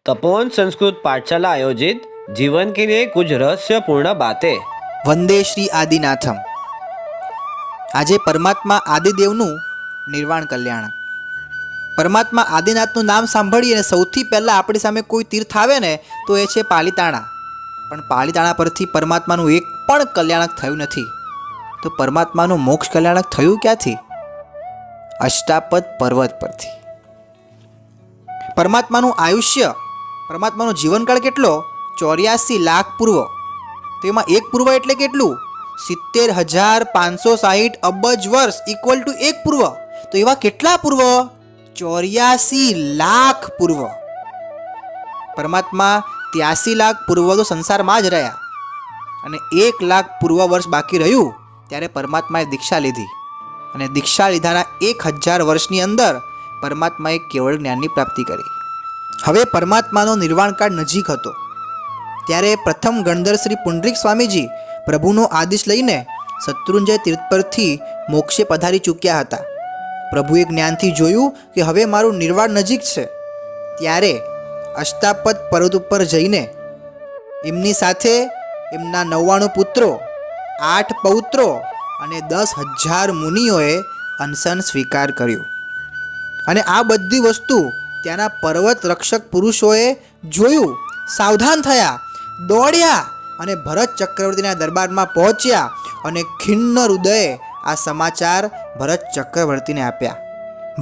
तपोवन संस्कृत पाठशाला आयोजित जीवन के लिए कुछ रहस्यपूर्ण बातें। વંદે શ્રી આદિનાથમ। આજે પરમાત્મા આદિદેવનું નિર્વાણ કલ્યાણ। પરમાત્મા આદિનાથનું નામ સાંભળીએ અને સૌથી પહેલાં આપણી સામે કોઈ તીર્થ આવે ને તો એ છે પાલિતાણા। પણ પાલિતાણા પરથી પરમાત્માનું એક પણ કલ્યાણક થયું નથી। તો પરમાત્માનું મોક્ષ કલ્યાણક થયું ક્યાંથી? અષ્ટાપદ પર્વત પરથી। પરમાત્માનું આયુષ્ય, પરમાત્માનો જીવનકાળ કેટલો? 84 લાખ પૂર્વ। તો એમાં એક પૂર્વ એટલે કેટલું? 70,560 અબજ વર્ષ ઇક્વલ ટુ એક પૂર્વ। તો એવા કેટલા પૂર્વ? 84 લાખ પૂર્વ। પરમાત્મા 83 લાખ પૂર્વ તો સંસારમાં જ રહ્યા અને 1 લાખ પૂર્વ વર્ષ બાકી રહ્યું ત્યારે પરમાત્માએ દીક્ષા લીધી અને દીક્ષા લીધાના 1000 વર્ષની અંદર પરમાત્માએ કેવળ જ્ઞાનની પ્રાપ્તિ કરી। હવે પરમાત્માનો નિર્વાણકાળ નજીક હતો ત્યારે પ્રથમ ગણધર શ્રી પુંડરીક સ્વામીજી પ્રભુનો આદેશ લઈને શત્રુંજય તીર્થ પરથી મોક્ષે પધારી ચૂક્યા હતા। પ્રભુએ જ્ઞાનથી જોયું કે હવે મારું નિર્વાણ નજીક છે ત્યારે અષ્ટાપદ પર્વત ઉપર જઈને એમની સાથે એમના 99 પુત્રો, 8 પૌત્રો અને 10,000 મુનિઓએ અનશન સ્વીકાર કર્યો। અને આ બધી વસ્તુ ત્યાંના પર્વત રક્ષક પુરુષોએ જોયું, સાવધાન થયા, દોડ્યા અને ભરત ચક્રવર્તીના દરબારમાં પહોંચ્યા અને ખિન્ન હૃદયે આ સમાચાર ભરત ચક્રવર્તીને આપ્યા।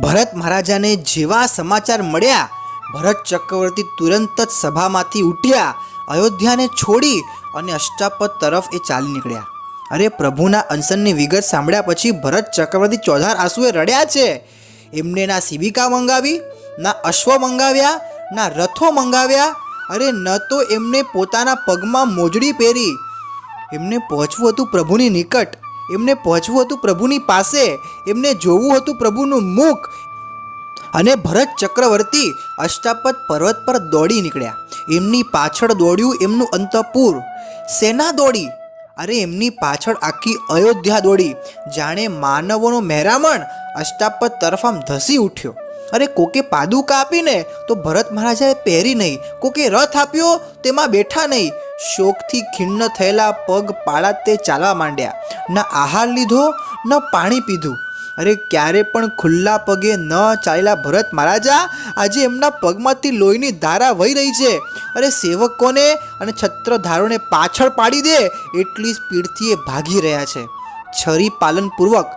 ભરત મહારાજાને જેવા સમાચાર મળ્યા, ભરત ચક્રવર્તી તુરંત જ સભામાંથી ઉઠ્યા, અયોધ્યાને છોડી અને અષ્ટાપદ તરફ એ ચાલી નીકળ્યા। અરે પ્રભુના અનશનની વિગત સાંભળ્યા પછી ભરત ચક્રવર્તી ચોધાર આંસુએ રડ્યા છે। એમને ના શિબિકા મંગાવી, ના અશ્વ મંગાવ્યા, ના રથો મંગાવ્યા, અરે ન તો એમને પોતાના પગમાં મોજડી પહેરી। એમને પહોંચવું હતું પ્રભુની નિકટ, એમને પહોંચવું હતું પ્રભુની પાસે, એમને જોવું હતું પ્રભુનું મુખ। અને ભરત ચક્રવર્તી અષ્ટાપદ પર્વત પર દોડી નીકળ્યા। એમની પાછળ દોડ્યું એમનું અંતઃપુર, સેના દોડી, અરે એમની પાછળ આખી અયોધ્યા દોડી। જાણે માનવોનો મહેરામણ અષ્ટાપદ તરફ આમ ધસી ઉઠ્યો। અરે કોકે પાદુકા આપીને તો ભરત મહારાજાએ પહેરી નહીં, કોકે રથ આપ્યો તેમાં બેઠા નહીં। શોકથી ખિન્ન થયેલા પગ પાળા તે ચાલવા માંડ્યા, ન આહાર લીધો ન પાણી પીધું। અરે ક્યારે પણ ખુલ્લા પગે ન ચાલેલા ભરત મહારાજા આજે એમના પગમાંથી લોહીની ધારા વહી રહી છે। અરે સેવકોને અને છત્રધારોને પાછળ પાડી દે એટલી સ્પીડથી એ ભાગી રહ્યા છે। છરી પાલનપૂર્વક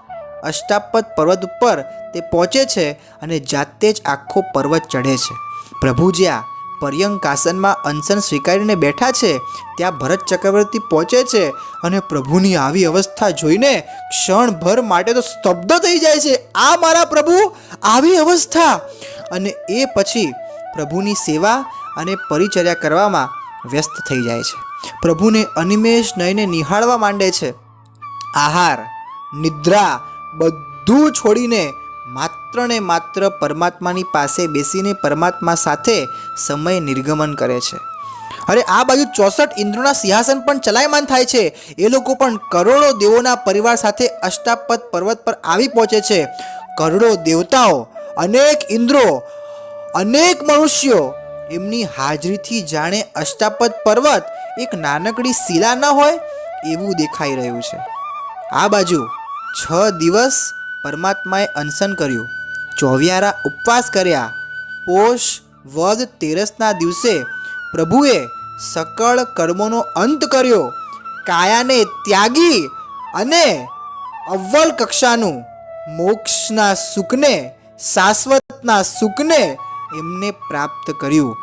અષ્ટાપદ પર્વત ઉપર તે પહોંચે છે અને જાતે જ આખો પર્વત ચઢે છે। પ્રભુ જ્યાં પર્યંકાસનમાં અનશન સ્વીકારીને બેઠા છે ત્યાં ભરત ચક્રવર્તી પહોંચે છે અને પ્રભુની આવી અવસ્થા જોઈને ક્ષણભર માટે તો સ્તબ્ધ થઈ જાય છે। આ મારા પ્રભુ, આવી અવસ્થા! અને એ પછી પ્રભુની સેવા અને પરિચર્યા કરવામાં વ્યસ્ત થઈ જાય છે। પ્રભુને અનિમેષ નયને નિહાળવા માંડે છે। આહાર, નિદ્રા બધું છોડીને માત્ર ને માત્ર પરમાત્માની પાસે બેસીને પરમાત્મા સાથે સમય નિર્ગમન કરે છે। અરે આ બાજુ 64 ઇન્દ્રોના સિંહાસન પણ ચલાયમાન થાય છે। એ લોકો પણ કરોડો દેવોના પરિવાર સાથે અષ્ટાપદ પર્વત પર આવી પહોંચે છે। કરોડો દેવતાઓ, અનેક ઇન્દ્રો, અનેક મનુષ્યો, એમની હાજરીથી જાણે અષ્ટાપદ પર્વત એક નાનકડી શિલા ન હોય એવું દેખાઈ રહ્યું છે। આ બાજુ 6 દિવસ પરમાત્માએ અનશન કર્યું, 24 ઉપવાસ કર્યા। પોષ વદ તેરસના દિવસે પ્રભુએ સકળ કર્મોનો અંત કર્યો, કાયાને ત્યાગી અને અવ્વલ કક્ષાનું મોક્ષના સુખને, શાશ્વતના સુખને એમને પ્રાપ્ત કર્યું।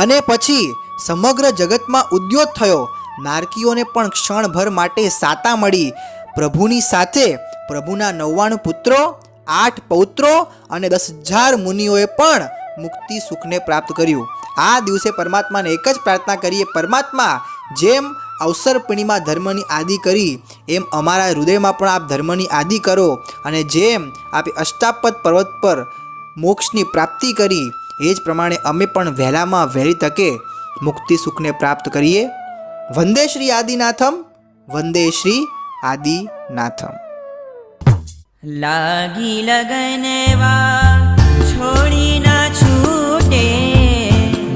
અને પછી સમગ્ર જગતમાં ઉદ્યોત થયો। નારકીઓને પણ ક્ષણભર માટે સાતા મળી। પ્રભુની સાથે પ્રભુના 99 પુત્રો, 8 પૌત્રો અને 10,000 મુનિઓએ પણ મુક્તિ સુખને પ્રાપ્ત કર્યું। આ દિવસે પરમાત્માને એક જ પ્રાર્થના કરીએ, પરમાત્મા જેમ અવસર પૂર્ણિમા ધર્મની આદિ કરી એમ અમારા હૃદયમાં પણ આપ ધર્મની આદિ કરો અને જેમ આપે અષ્ટાપદ પર્વત પર મોક્ષની પ્રાપ્તિ કરી એ જ પ્રમાણે અમે પણ વહેલામાં વહેલી તકે મુક્તિ સુખને પ્રાપ્ત કરીએ। વંદે શ્રી આદિનાથમ, વંદે શ્રી આદિનાથમ। લાગી લગનવા છોડી ના છૂટે,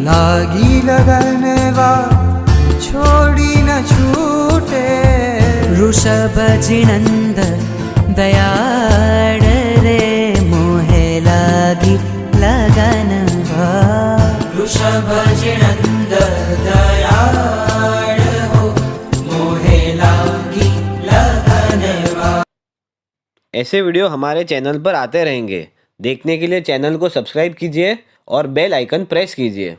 लागी लगनवा छोड़ी न छूटे ऋषभ जिनंद दयाड़ रे मोहे लागी लगनवा ऋषभ जिनंद दयाड़ हो मोहे लागी लगनवा। ऐसे वीडियो हमारे चैनल पर आते रहेंगे। देखने के लिए चैनल को सब्सक्राइब कीजिए और बेल आइकन प्रेस कीजिए।